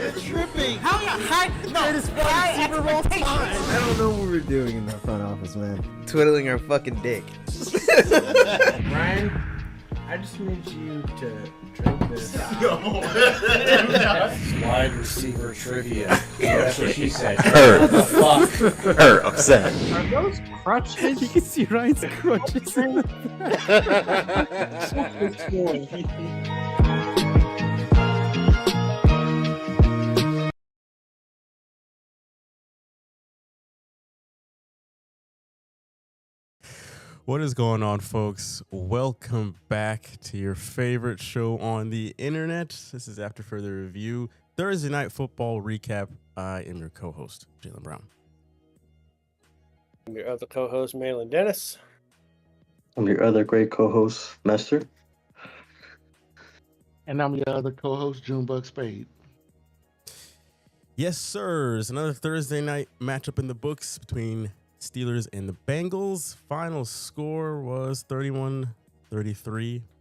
You're tripping. How you hide? No, Greatest wide receiver of all time. I don't know what we're doing in the front office, man. Twiddling our fucking dick. Ryan, I just need you to drink this. Wide receiver trivia. That's what she said. Her. What the fuck? Her upset. Are those crutches? You can see Ryan's crutches in the What is going on, folks? Welcome back to your favorite show on the internet. This is After Further Review, Thursday Night Football Recap. I am your co-host, Jalen Brown. I'm your other co-host, Malin Dennis. I'm your other great co-host, Mester. And I'm your other co-host, Junebug Spade. Yes, sirs. Another Thursday night matchup in the books between Steelers and the Bengals. Final score was 31-33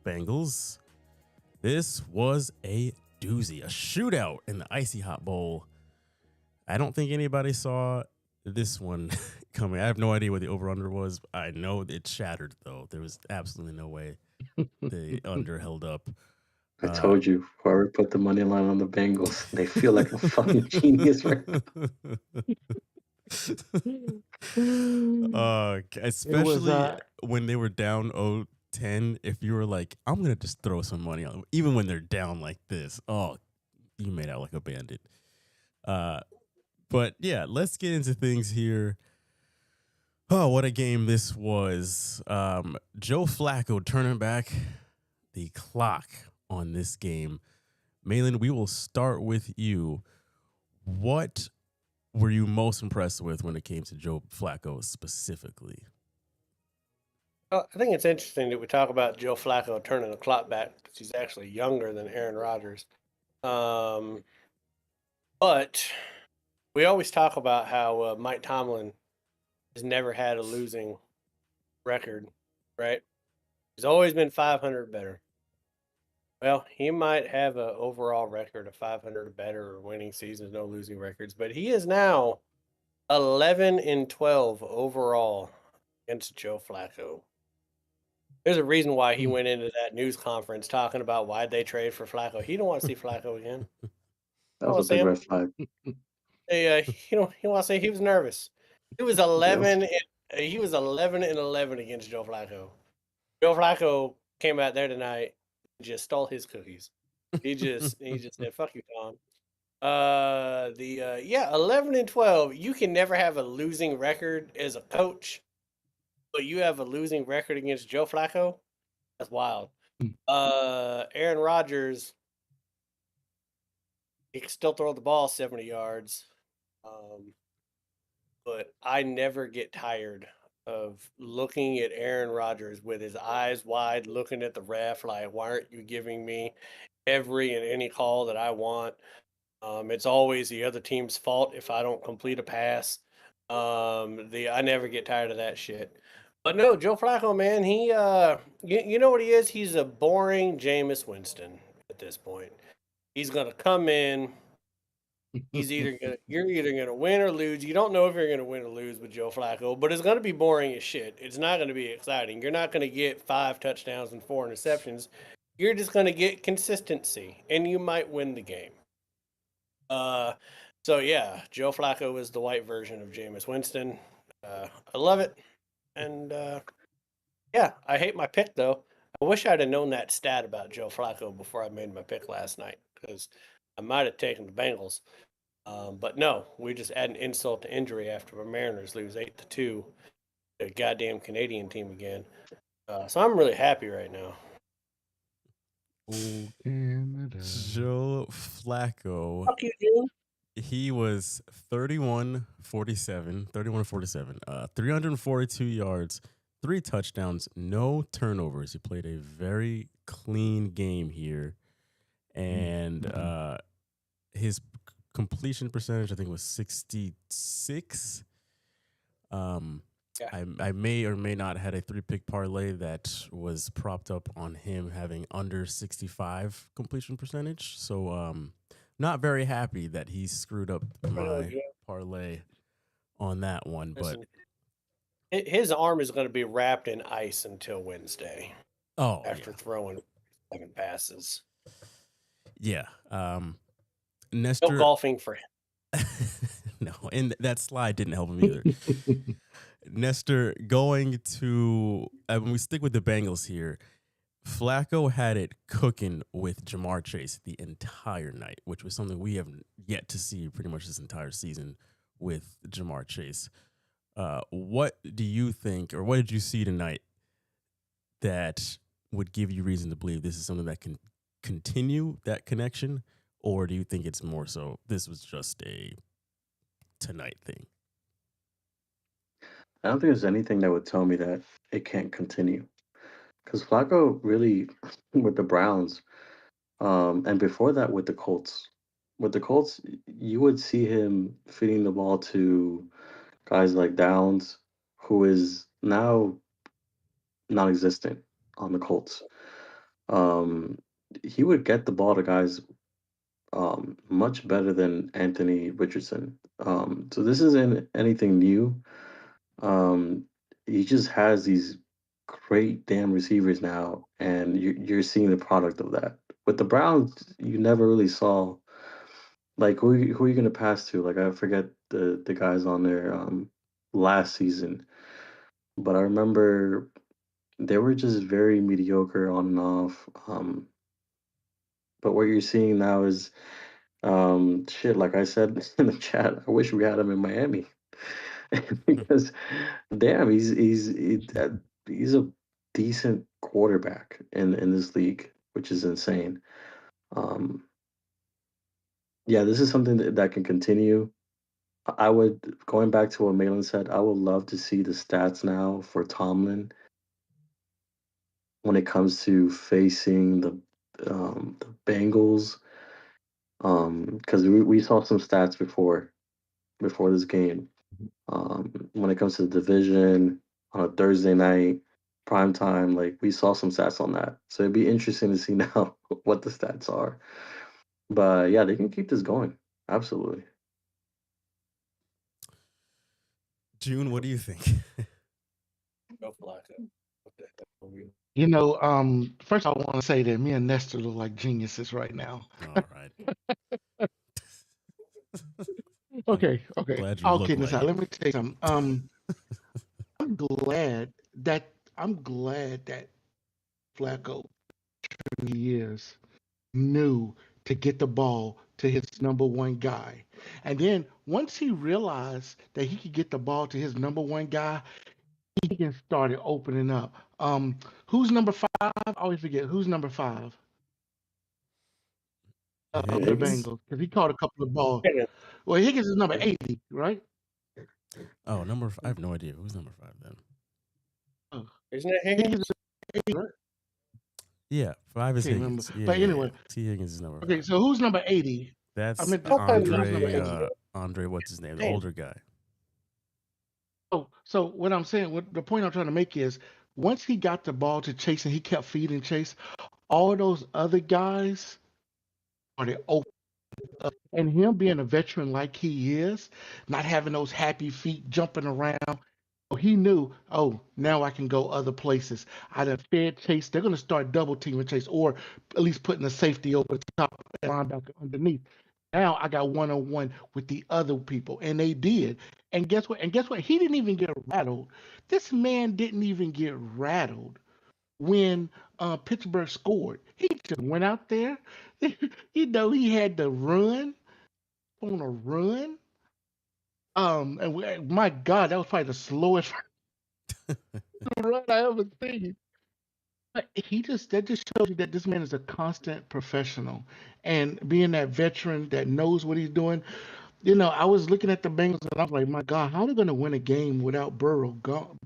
Bengals. This was a doozy, a shootout in the Icy Hot Bowl. I don't think anybody saw this one coming. I have no idea what the over-under was. I know it shattered, though. There was absolutely no way the under held up. I told you before we put the money line on the Bengals. They feel like a fucking genius right now. Especially when they were down 0-10, if you were like, I'm going to just throw some money on them, even when they're down like this. Oh, you made out like a bandit. But yeah, let's get into things here. Oh, what a game this was. Joe Flacco turning back the clock on this game. Malin, we will start with you. What were you most impressed with when it came to Joe Flacco specifically? Well, I think it's interesting that we talk about Joe Flacco turning the clock back because he's actually younger than Aaron Rodgers. But we always talk about how Mike Tomlin has never had a losing record, right? He's always been 500 better. Well, he might have an overall record of 500 or better or winning seasons, no losing records, but he is now 11-12 overall against Joe Flacco. There's a reason why he went into that news conference talking about why they trade for Flacco. He don't want to see Flacco again. That was a big red flag. He wants to say he was nervous. He was 11 and 11 against Joe Flacco. Joe Flacco came out there tonight. Just stole his cookies. He just said, "Fuck you, Tom." 11-12. You can never have a losing record as a coach, but you have a losing record against Joe Flacco. That's wild. Aaron Rodgers, he can still throw the ball 70 yards, but I never get tired of looking at Aaron Rodgers with his eyes wide, looking at the ref like, why aren't you giving me every and any call that I want? It's always the other team's fault if I don't complete a pass. I never get tired of that shit. But no, Joe Flacco, man, he you know what he is? He's a boring Jameis Winston at this point. He's gonna come in. You're either gonna win or lose. You don't know if you're gonna win or lose with Joe Flacco, but it's gonna be boring as shit. It's not gonna be exciting. You're not gonna get 5 touchdowns and 4 interceptions. You're just gonna get consistency, and you might win the game. So yeah, Joe Flacco is the white version of Jameis Winston. I love it, and yeah, I hate my pick though. I wish I'd have known that stat about Joe Flacco before I made my pick last night, because I might have taken the Bengals. But no, we just add an insult to injury after the Mariners lose 8-2 to a goddamn Canadian team again. So I'm really happy right now. Joe Flacco. Fuck you, June. He was 31-47, 342 yards, 3 touchdowns, no turnovers. He played a very clean game here. And his completion percentage, I think, was 66. I may or may not had a 3-pick parlay that was propped up on him having under 65 completion percentage. So not very happy that he screwed up Oh, my yeah. parlay on that one. But Listen, his arm is going to be wrapped in ice until Wednesday oh after throwing 7 passes. yeah, No Nestor. golfing for him. No, and that slide didn't help him either. Nestor going to when we stick with the Bengals here. Flacco had it cooking with Jamar Chase the entire night, which was something we have yet to see pretty much this entire season with Jamar Chase. What do you think, or what did you see tonight that would give you reason to believe this is something that can continue that connection, or do you think it's more so this was just a tonight thing? I don't think there's anything that would tell me that it can't continue. Because Flacco really, with the Browns, and before that with the Colts, you would see him feeding the ball to guys like Downs, who is now non-existent on the Colts. Um, he would get the ball to guys much better than Anthony Richardson. So this isn't anything new. Um, he just has these great damn receivers now, and you're seeing the product of that. With the Browns, you never really saw like who are you gonna pass to? Like I forget the guys on there last season, but I remember they were just very mediocre on and off. But what you're seeing now is shit. Like I said in the chat, I wish we had him in Miami because damn, he's a decent quarterback in this league, which is insane. Um, yeah, this is something that can continue. I would going back to what Malin said. I would love to see the stats now for Tomlin when it comes to facing the Bengals. Because we saw some stats before this game. When it comes to the division on a Thursday night, prime time, like we saw some stats on that. So it'd be interesting to see now what the stats are. But yeah, they can keep this going. Absolutely. June, what do you think? Go Flacco. What the hell are we- You know, first I want to say that me and Nestor look like geniuses right now. All right. Okay. Glad you All look kidding like aside, it. let me tell you something. I'm glad that Flacco, for years, knew to get the ball to his number one guy. And then once he realized that he could get the ball to his number one guy, he can started opening up. Who's number 5? I always forget who's number 5 of the Higgins? Bengals because he caught a couple of balls. Higgins. Well, Higgins is number 80, right? Oh, I have no idea who's number 5 then. Oh, Isn't it Higgins Higgins? is 80. Yeah, 5 is Can't remember. Higgins. Yeah, But yeah, anyway, yeah. T. Higgins is number 5. okay, so who's number 80? I That's meant to, Okay, who's number Andre. 80? Andre, what's his name? The Man. older guy. So what I'm saying, what the point I'm trying to make is, once he got the ball to Chase and he kept feeding Chase, all those other guys started open up. And him being a veteran like he is, not having those happy feet jumping around, he knew, oh, now I can go other places. I done fed Chase. They're going to start double teaming Chase, or at least putting a safety over the top and linebacker underneath. Now I got one on one with the other people, and they did. And guess what? He didn't even get rattled. This man didn't even get rattled when Pittsburgh scored. He just went out there. He had to run on a run. My God, that was probably the slowest run I ever seen. But that just shows you that this man is a constant professional, and being that veteran that knows what he's doing. I was looking at the Bengals and I was like, my God, how are they going to win a game without Burrow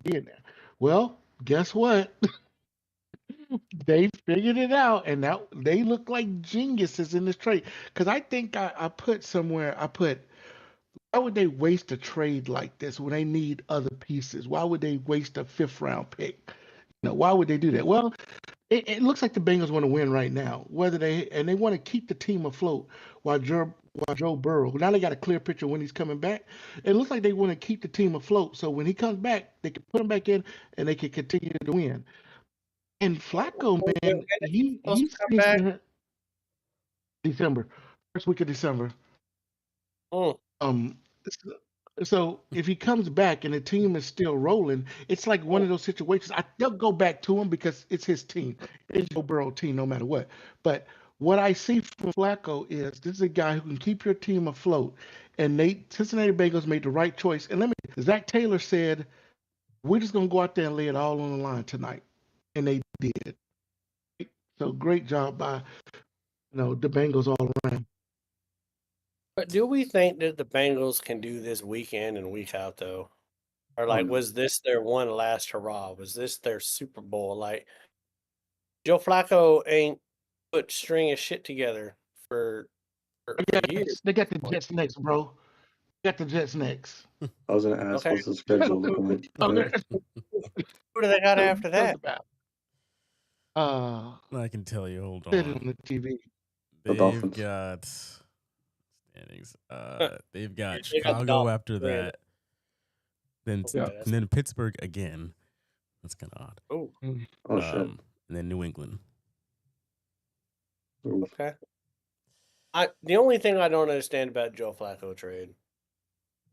being there? Well, guess what? They figured it out, and now they look like geniuses in this trade. Because I think I put somewhere, why would they waste a trade like this when they need other pieces? Why would they waste a 5th round pick? Why would they do that? Well, it looks like the Bengals want to win right now. They want to keep the team afloat while Joe Burrow. Now they got a clear picture when he's coming back. It looks like they want to keep the team afloat, so when he comes back, they can put him back in and they can continue to win. And Flacco, When man, is he supposed he to come seems back? to December, first week of December. Mm. Um, so if he comes back and the team is still rolling, it's like one of those situations. They'll go back to him because it's his team. It's Joe Burrow team no matter what. But what I see from Flacco is this is a guy who can keep your team afloat. And Cincinnati Bengals made the right choice. And Zach Taylor said, we're just gonna go out there and lay it all on the line tonight. And they did. So great job by the Bengals all around. But do we think that the Bengals can do this week in and week out though? Or like, was this their one last hurrah? Was this their Super Bowl? Like, Joe Flacco ain't put string of shit together for years. They got the Jets next, bro. They got the Jets next. I was gonna ask, Okay. what's the schedule looking like? Who do they got after that? I can tell you. Hold Said it on. on the TV. The They've Dolphins. got standings. They've got They got the Chicago Dolphins after winning. that. Then Yeah, and then Pittsburgh again. That's kind of odd. Oh, Oh shit. And then New England. Oof. okay. The only thing I don't understand about Joe Flacco trade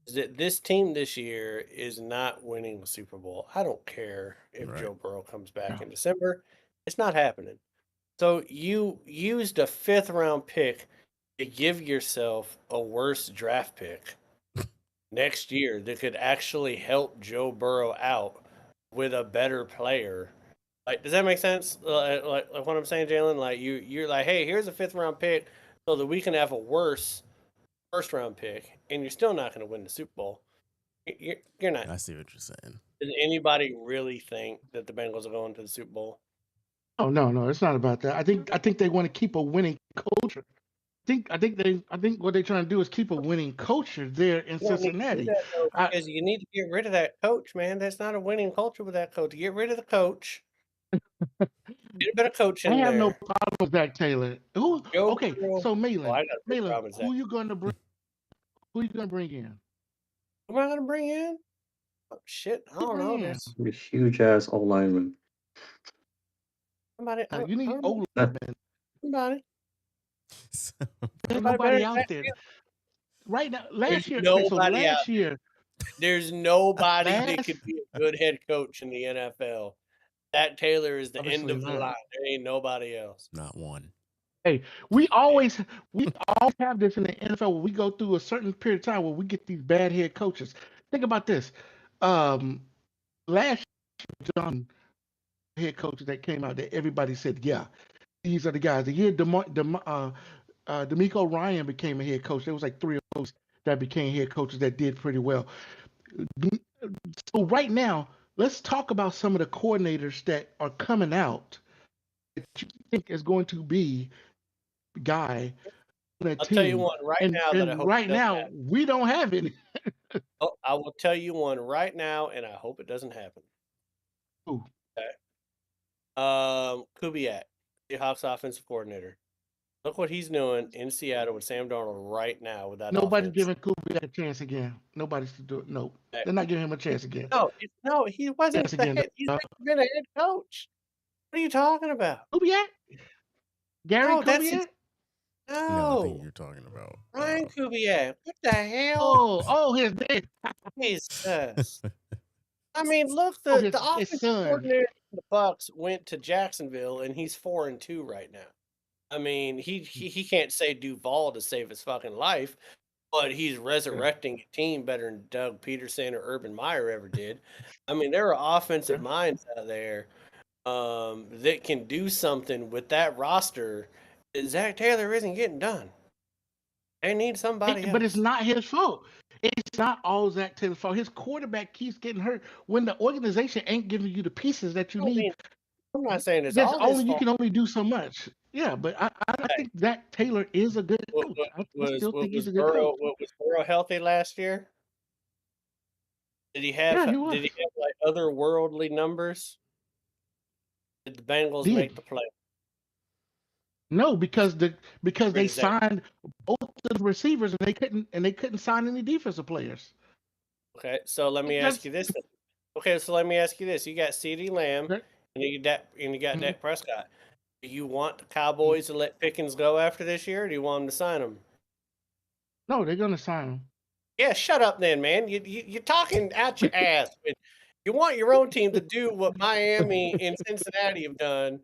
is that this team this year is not winning the Super Bowl. I don't care if Right. Joe Burrow comes back in December. It's not happening. So you used a 5th round pick to give yourself a worse draft pick next year that could actually help Joe Burrow out with a better player. Like, does that make sense? Like what I'm saying, Jalen? Like you're like, hey, here's a 5th round pick so that we can have a worse 1st round pick, and you're still not going to win the Super Bowl. You're not. I see what you're saying. Does anybody really think that the Bengals are going to the Super Bowl? Oh no, it's not about that. I think they want to keep a winning culture. I think what they're trying to do is keep a winning culture there in You don't need to do Cincinnati. that, though, because you need to get rid of that coach, man. That's not a winning culture with that coach. Get rid of the coach. Get a better coach in I have there. no problem with Zach Taylor. Okay, so Malin, I got a big problem with Zach. who you gonna bring? Who you gonna bring in? Who am I going to bring in? Oh, shit, I don't know Man. this. A huge ass O lineman. Somebody. You need old Somebody. There's nobody out there right now. Last year, There's nobody that could be a good head coach in the NFL. Zach Taylor is the end of the line. There ain't nobody else. Not one. Hey, we always have this in the NFL where we go through a certain period of time where we get these bad head coaches. Think about this. Last year, John head coaches that came out that everybody said, yeah, these are the guys. The year D'Amico Ryan became a head coach, there was like 3 of those that became head coaches that did pretty well. So right now, let's talk about some of the coordinators that are coming out that you think is going to be the guy on that team. I'll tell you one now that I hope right now we don't have any. I will tell you one right now, and I hope it doesn't happen. Who? Okay. Kubiak, Seahawks offensive coordinator. Look what he's doing in Seattle with Sam Darnold right now with that Nobody's offense. giving Kubiak a chance again. Nobody's to do it. No, they're not giving him a chance again. No, he wasn't. He's never been a head coach. What are you talking about? Kubiak? Gary Kubiak? No, I think you're talking about Ryan Kubiak. What the hell? Oh, his name. Jesus. I mean, look, the offensive coordinator for the Bucs went to Jacksonville, and he's 4-2 right now. I mean, he can't say Duval to save his fucking life, but he's resurrecting a team better than Doug Peterson or Urban Meyer ever did. I mean, there are offensive minds out there that can do something with that roster that Zach Taylor isn't getting done. They need somebody else. But it's not his fault. It's not all Zach Taylor's fault. His quarterback keeps getting hurt when the organization ain't giving you the pieces that you need. I'm not saying it's all his fault. You can only do so much. Yeah, but I think Zach Taylor is a good coach. I still think he's a good coach. Was Burrow healthy last year? Did he have like otherworldly numbers? Did the Bengals Did. make the play? No, because they Exactly. signed both of the receivers and they couldn't sign any defensive players. Okay, so let me ask you this. Then. Okay, so let me ask you this: you got CeeDee Lamb Okay. and you got Mhm. Dak Prescott. Do you want the Cowboys to let Pickens go after this year, or do you want them to sign him? No, they're gonna sign him. Yeah, shut up, then, man. You're talking out your ass. You want your own team to do what Miami and Cincinnati have done,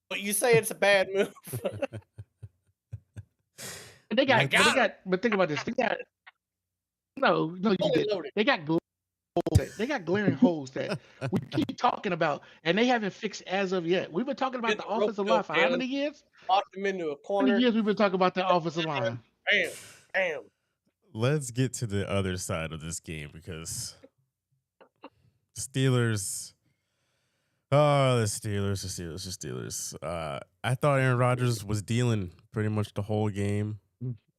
but you say it's a bad move. But think about this. No, you Fully did. loaded. They got glaring holes that we keep talking about, and they haven't fixed as of yet. We've been talking about Get the the rope offensive line for how down. many years? Locked him into a How corner. many years we've been talking about the offensive line? Bam, bam. Let's get to the other side of this game because Steelers. Oh, the Steelers. I thought Aaron Rodgers was dealing pretty much the whole game.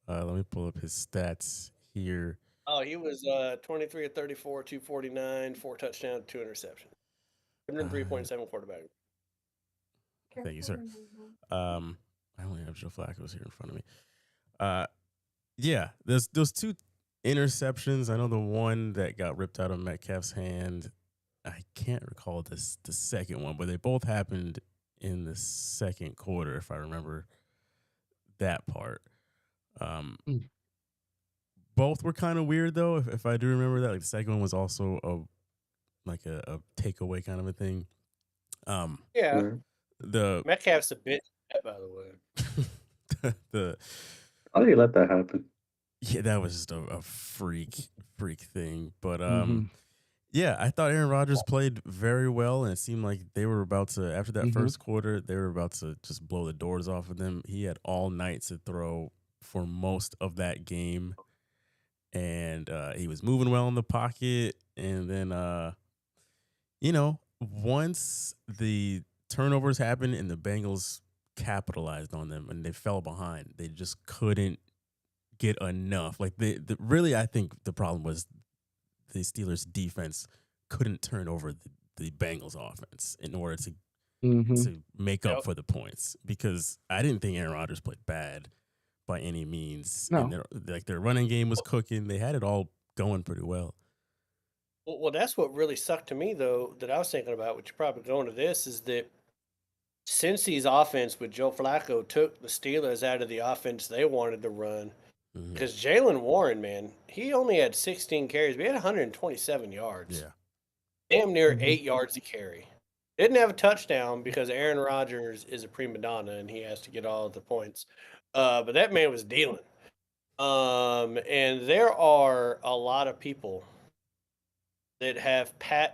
Let me pull up his stats here. Oh, he was 23 of 34, 249, 4 touchdowns, 2 interceptions. 103.7 quarterback. Thank you, sir. I only have Joe Flacco's here in front of me. Yeah, there's those 2 interceptions. I know the one that got ripped out of Metcalf's hand. I can't recall the second one, but they both happened in the second quarter, if I remember that part. Both were kind of weird though, if I do remember that. Like the second one was also a takeaway kind of a thing. Yeah, Yeah. Metcalf's a bitch, by the way. How do you let that happen? Yeah, that was just a freak thing. But Mhm. yeah, I thought Aaron Rodgers played very well, and it seemed like they were about to, after that first quarter, they were about to just blow the doors off of them. He had all night to throw for most of that game, and he was moving well in the pocket. And then, once the turnovers happened and the Bengals capitalized on them and they fell behind, they just couldn't get enough. Like really, I think the problem was the Steelers defense couldn't turn over the Bengals offense in order to make up for the points, because I didn't think Aaron Rodgers played bad by any means. No. And their running game was cooking. They had it all going pretty well. Well, that's what really sucked to me, though, that I was thinking about, which you're probably going to this, is that Cincy's offense with Joe Flacco took the Steelers out of the offense they wanted to run. Because Jalen Warren, man, he only had 16 carries, but he had 127 yards. Yeah. Damn near 8 yards a carry. Didn't have a touchdown because Aaron Rodgers is a prima donna and he has to get all of the points. But that man was dealing. And there are a lot of people that have Pat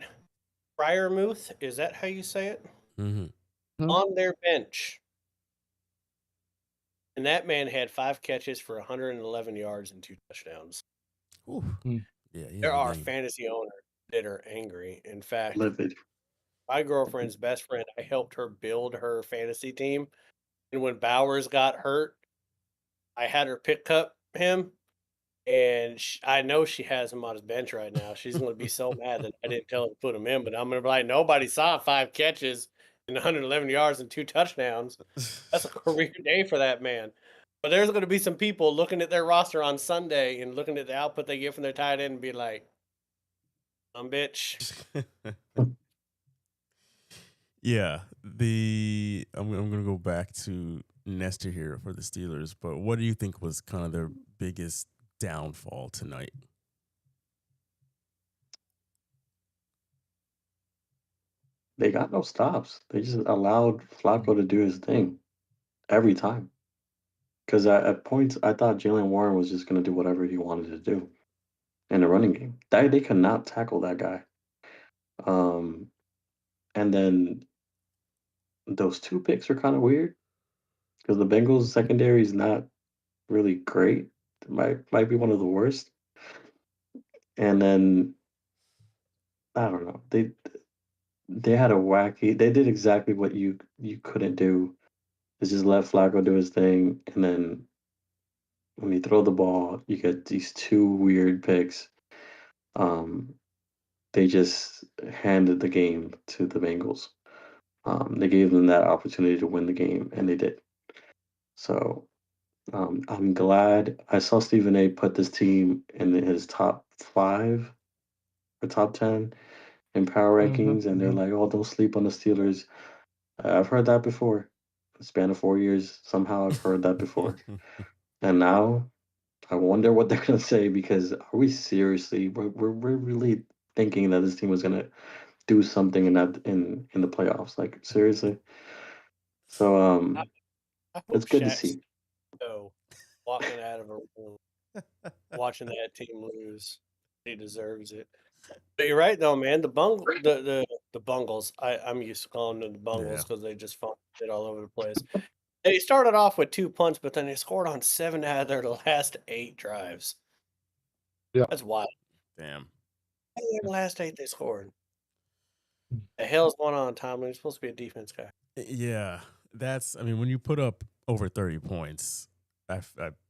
Fryermuth, is that how you say it? On their bench. And that man had 5 catches for 111 yards and 2 touchdowns. Yeah, there are fantasy owners that are angry. In fact, Livid. my girlfriend's best friend, I helped her build her fantasy team. And when Bowers got hurt, I had her pick up him. And I know she has him on his bench right now. She's going to be so mad that I didn't tell her to put him in. But I'm going to be like, nobody saw 5 catches and 111 yards and 2 touchdowns. That's a career day for that man. But there's going to be some people looking at their roster on Sunday and looking at the output they get from their tight end and be like, bitch. Yeah, I'm going to go back to Nestor here for the Steelers. But what do you think was kind of their biggest downfall tonight? They got no stops. They just allowed Flacco to do his thing every time. Because at points, I thought Jalen Warren was just going to do whatever he wanted to do in the running game. They could not tackle that guy. And then those 2 picks are kind of weird because the Bengals secondary is not really great. It might be one of the worst. And then I don't know. They had a wacky. They did exactly what you couldn't do. Is just let Flacco do his thing, and then when you throw the ball, you get these 2 weird picks. They just handed the game to the Bengals. They gave them that opportunity to win the game, and they did. So I'm glad I saw Stephen A. put this team in his top 5 or top 10 in power rankings, and they're like, "Oh, don't sleep on the Steelers." I've heard that before. In the span of 4 years, somehow I've heard that before, and now I wonder what they're gonna say because are we seriously? We're really thinking that this team was gonna do something in the playoffs? Like seriously? So I, I it's hope good to Shaq's see. walking out of a room watching that team lose. He deserves it. But you're right though, man. The Bungles. I'm used to calling them the Bungles because they just fumbled it all over the place. They started off with 2 punts, but then they scored on 7 out of their last 8 drives. Yeah. That's wild. Damn. The last 8 they scored. The hell's going on, Tomlin? You're supposed to be a defense guy. Yeah, I mean, when you put up over 30 points, I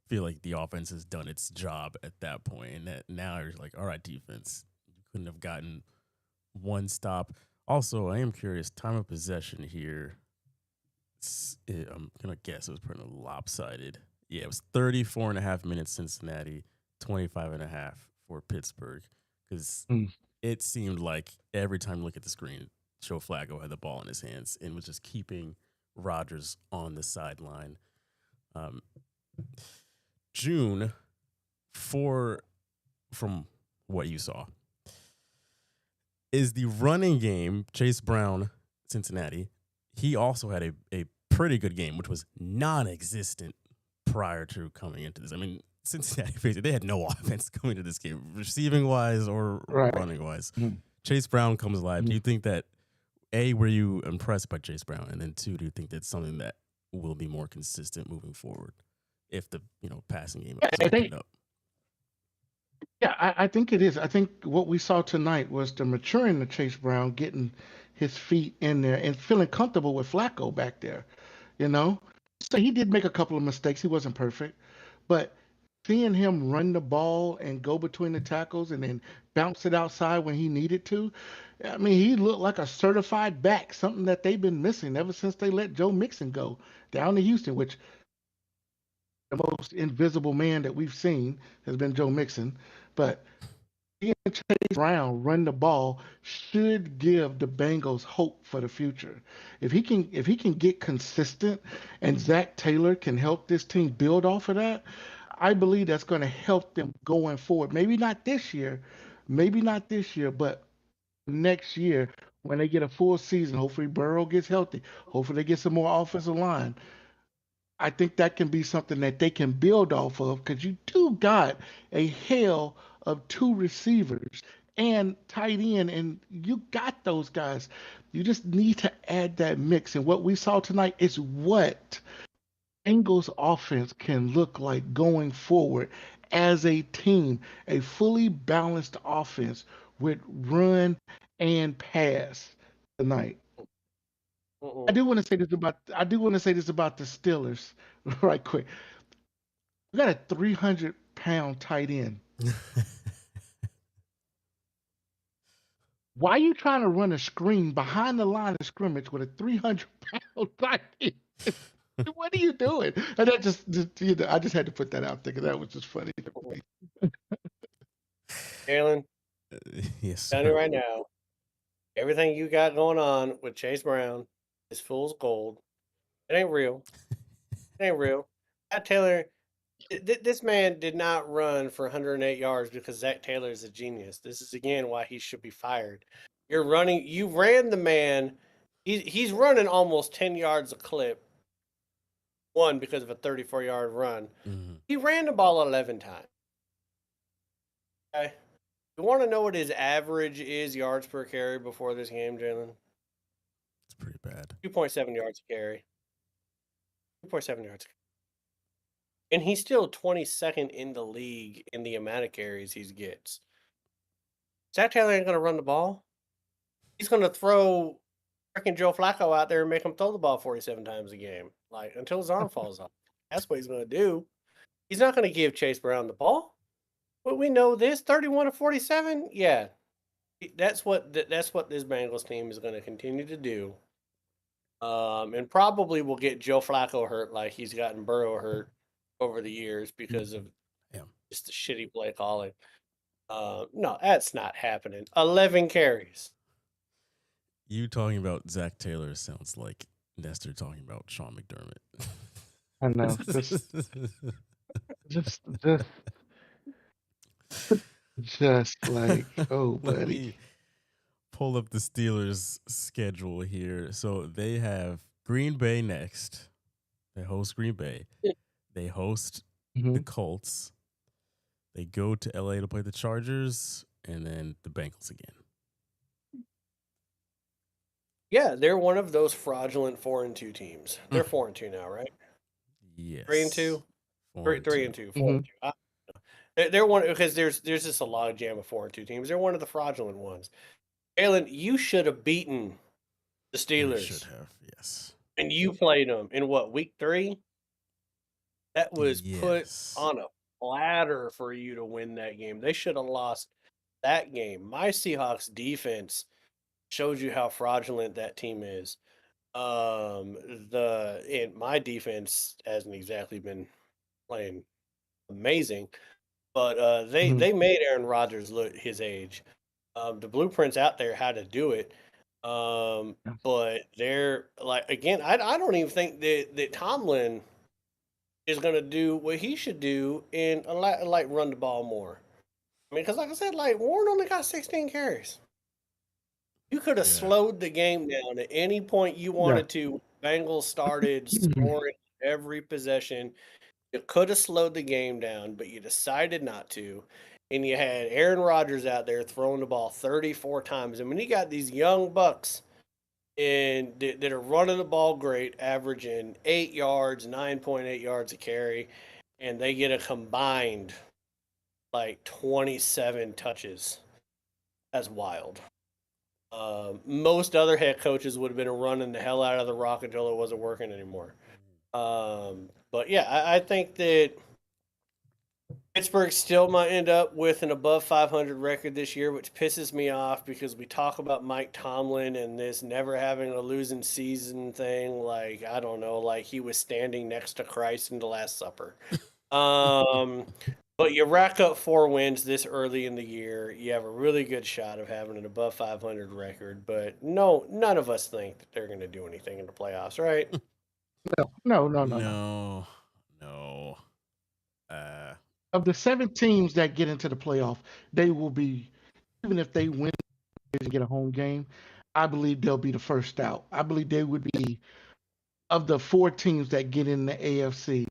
feel like the offense has done its job at that point. And that now you're like, all right, defense, you couldn't have gotten one stop. Also, I am curious, time of possession here. I'm going to guess it was pretty lopsided. Yeah, it was 34 and a half minutes Cincinnati, 25 and a half for Pittsburgh. Because it seemed like every time you look at the screen, Joe Flacco had the ball in his hands and was just keeping Rodgers on the sideline. June, from what you saw, is the running game, Chase Brown, Cincinnati. He also had a pretty good game, which was non-existent prior to coming into this. I mean, Cincinnati, they had no offense coming to this game, receiving-wise or running-wise. Chase Brown comes alive. Do you think that, A, were you impressed by Chase Brown? And then 2, do you think that's something that will be more consistent moving forward if the passing game is opened up? Yeah, I think it is. I think what we saw tonight was the maturing of Chase Brown, getting his feet in there and feeling comfortable with Flacco back there. So he did make a couple of mistakes. He wasn't perfect, but seeing him run the ball and go between the tackles and then bounce it outside when he needed to, I mean, he looked like a certified back, something that they've been missing ever since they let Joe Mixon go down to Houston, which the most invisible man that we've seen has been Joe Mixon. But seeing Chase Brown run the ball should give the Bengals hope for the future. If he can get consistent and Zach Taylor can help this team build off of that, I believe that's going to help them going forward. Maybe not this year, but next year when they get a full season. Hopefully Burrow gets healthy. Hopefully they get some more offensive line. I think that can be something that they can build off of because you do got a hell of 2 receivers and tight end, and you got those guys. You just need to add that mix. And what we saw tonight is what Bengals offense can look like going forward as a team, a fully balanced offense with run and pass tonight. I do want to say this about the Steelers, right quick. We got a 300-pound tight end. Why are you trying to run a screen behind the line of scrimmage with a 300-pound tight end? What are you doing? And that just I just had to put that out there because that was just funny to me. Jalen, Yes, telling you right now, everything you got going on with Chase Brown is fool's gold. It ain't real. It ain't real. Zach Taylor, this man did not run for 108 yards because Zach Taylor is a genius. This is again why he should be fired. You ran the man. He's running almost 10 yards a clip. One because of a 34-yard run. He ran the ball 11 times. Okay. You want to know what his average is yards per carry before this game, Jalen? It's pretty bad. 2.7 yards a carry. 2.7 yards. And he's still 22nd in the league in the amount of carries he gets. Zach Taylor ain't going to run the ball. He's going to throw freaking Joe Flacco out there and make him throw the ball 47 times a game, like until his arm falls off. That's what he's going to do. He's not going to give Chase Brown the ball. But we know this 31 to 47. Yeah, that's what this Bengals team is going to continue to do And probably will get Joe Flacco hurt like he's gotten Burrow hurt over the years because of just the shitty play calling. No, that's not happening. 11 carries. You talking about Zach Taylor sounds like Nestor talking about Sean McDermott. I know. Just like, oh, Let buddy. me pull up the Steelers' schedule here. So they have Green Bay next. They host Green Bay. They host the Colts. They go to LA to play the Chargers, and then the Bengals again. Yeah, they're one of those fraudulent 4-2 teams. They're 4-2 now, right? Yes. 3-2? 3-2, 4-2. Mm-hmm. They're one because there's just a log jam of 4-2 teams. They're one of the fraudulent ones. Alan, you should have beaten the Steelers. We should have, yes. And you played them in what, week 3? That was put on a platter for you to win that game. They should have lost that game. My Seahawks defense showed you how fraudulent that team is. And my defense hasn't exactly been playing amazing, but they made Aaron Rodgers look his age. The blueprints out there how to do it. But they're like, again, I don't even think that Tomlin is going to do what he should do and like run the ball more. I mean, because like I said, like Warren only got 16 carries. You could have slowed the game down at any point you wanted to. Bengals started scoring every possession. You could have slowed the game down, but you decided not to. And you had Aaron Rodgers out there throwing the ball 34 times. And when you got these young bucks that are running the ball great, averaging 8 yards, 9.8 yards a carry, and they get a combined like 27 touches. That's wild. Most other head coaches would have been running the hell out of the rock until it wasn't working anymore. But yeah, I think that Pittsburgh still might end up with an above 500 record this year, which pisses me off because we talk about Mike Tomlin and this never having a losing season thing. Like, I don't know, like he was standing next to Christ in the Last Supper. But you rack up 4 wins this early in the year. You have a really good shot of having an above 500 record. But no, none of us think that they're going to do anything in the playoffs, right? No. Of the 7 teams that get into the playoff, they will be, even if they win and get a home game, I believe they'll be the first out. I believe they would be, of the 4 teams that get in the AFC,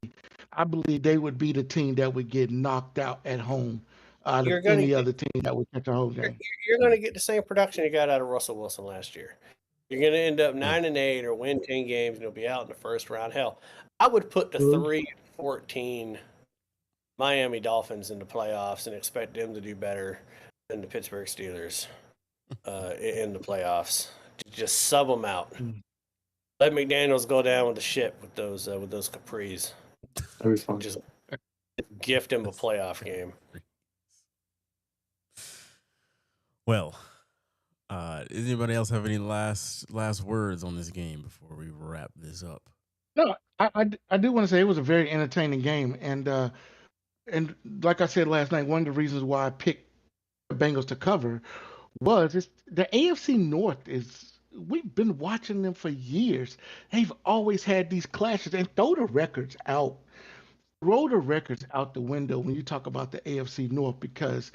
I believe they would be the team that would get knocked out at home out of any other team that would catch a home game. You're going to get the same production you got out of Russell Wilson last year. You're going to end up 9-8 or win 10 games and you'll be out in the first round. Hell, I would put the 3-14 Miami Dolphins in the playoffs and expect them to do better than the Pittsburgh Steelers in the playoffs. Just sub them out. Let McDaniels go down with the ship with those capris. That'd be fun. Just gift him a playoff game. Well, does anybody else have any last words on this game before we wrap this up? No, I do want to say it was a very entertaining game, and like I said last night, one of the reasons why I picked the Bengals to cover was the AFC North is. We've been watching them for years. They've always had these clashes, and throw the records out the window when you talk about the AFC North, because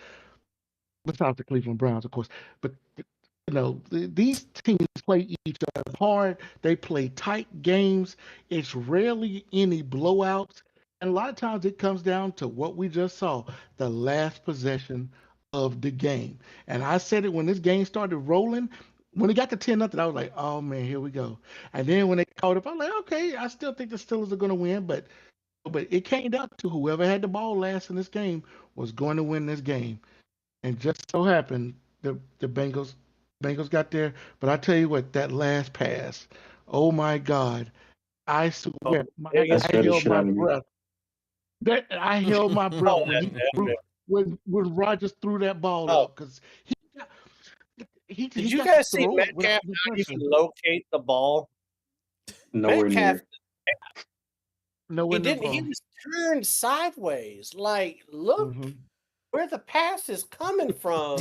without the Cleveland Browns, of course, but these teams play each other hard. They play tight games. It's rarely any blowouts. And a lot of times it comes down to what we just saw, the last possession of the game. And I said it when this game started rolling. When it got to 10-0, I was like, oh, man, here we go. And then when they caught up, I was like, okay, I still think the Steelers are going to win. But it came down to whoever had the ball last in this game was going to win this game. And just so happened, the Bengals got there. But I tell you what, that last pass, oh, my God. I swear, I held my breath. I held my breath when Rodgers threw that ball up, because did you guys see Metcalf not even locate the ball? Nowhere Metcalf, near. Nowhere he near didn't. He ball. was turned sideways. Like, look Mm-hmm. where the pass is coming from.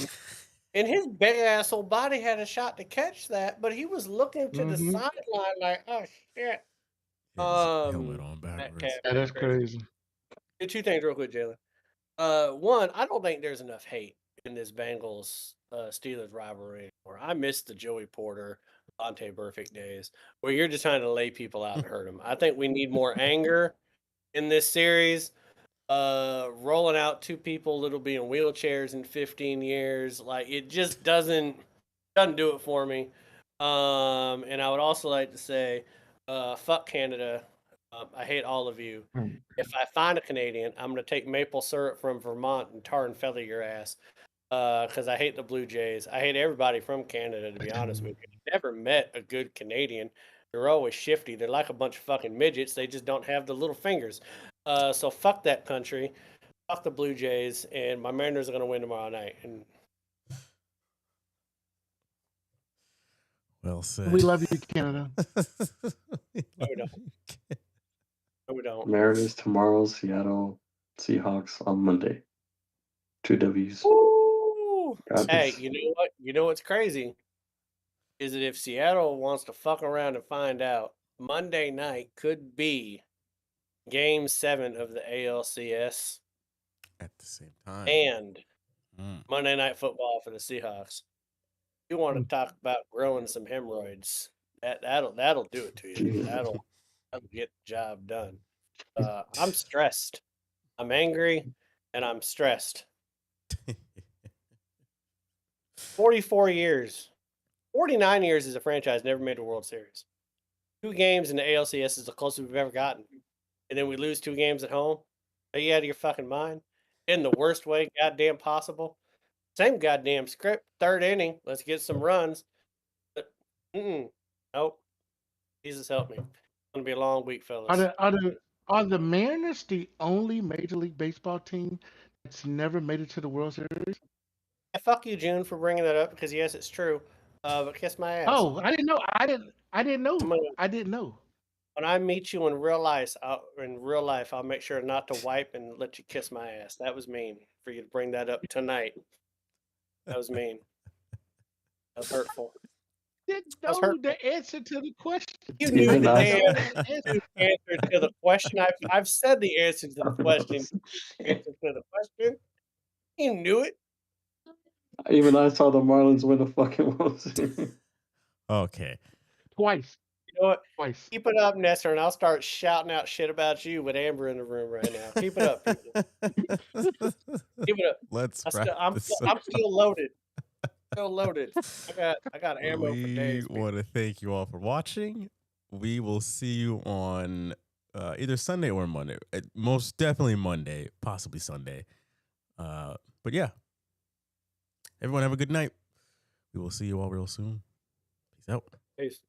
And his big ass old body had a shot to catch that, but he was looking to the Mm-hmm. sideline like, oh shit. Hit his helmet on Metcalf backwards. Yeah, is that's crazy. crazy. Do two things real quick, Jalen. One, I don't think there's enough hate in this Bengals Steelers rivalry anymore. I miss the Joey Porter, Vontae Burfict days where you're just trying to lay people out and hurt them. I think we need more anger in this series. Rolling out two people that'll be in wheelchairs in 15 years, like it just doesn't do it for me. And I would also like to say, fuck Canada. I hate all of you. Mm. If I find a Canadian, I'm gonna take maple syrup from Vermont and tar and feather your ass. Because I hate the Blue Jays. I hate everybody from Canada, to be honest with you. Never met a good Canadian. They're always shifty. They're like a bunch of fucking midgets. They just don't have the little fingers. So fuck that country. Fuck the Blue Jays. And my Mariners are going to win tomorrow night. And Well said. We love you, Canada. we don't. No, we don't. Mariners tomorrow, Seattle Seahawks on Monday. 2 W's. Woo! Got Hey, this. you know what? You know what's crazy? Is that if Seattle wants to fuck around and find out, Monday night could be Game 7 of the ALCS At the same time. and Mm. Monday Night Football for the Seahawks. You want to Mm. talk about growing some hemorrhoids? That'll do it to you. That'll get the job done. I'm stressed. I'm angry, and I'm stressed. 44 years, 49 years as a franchise, never made a World Series. 2 games in the ALCS is the closest we've ever gotten, and then we lose 2 games at home. Are you out of your fucking mind? In the worst way goddamn possible. Same goddamn script. 3rd inning. Let's get some runs. But, nope. Jesus help me. It's gonna be a long week, fellas. Are the Mariners the only Major League Baseball team that's never made it to the World Series? Yeah, fuck you, June, for bringing that up because yes, it's true. But kiss my ass. Oh, I didn't know. I didn't know. I'm gonna- I didn't know. When I meet you in real life, I'll make sure not to wipe and let you kiss my ass. That was mean for you to bring that up tonight. That was mean. That was hurtful. Didn't That's know hurtful. the answer to the question. You knew Even the I damn answer. answer to the question. I've said the answer to the question. Answer to the question. You knew it. Even I saw the Marlins win the fucking World Series. Okay. Twice. You know what? Twice. Keep it up, Nestor, and I'll start shouting out shit about you with Amber in the room right now. Keep it up, people. Keep it up. Let's wrap I'm this still loaded. Still loaded. I got ammo for We days. want to thank you all for watching. We will see you on either Sunday or Monday. Most definitely Monday, possibly Sunday. But yeah, everyone have a good night. We will see you all real soon. Peace out. Peace.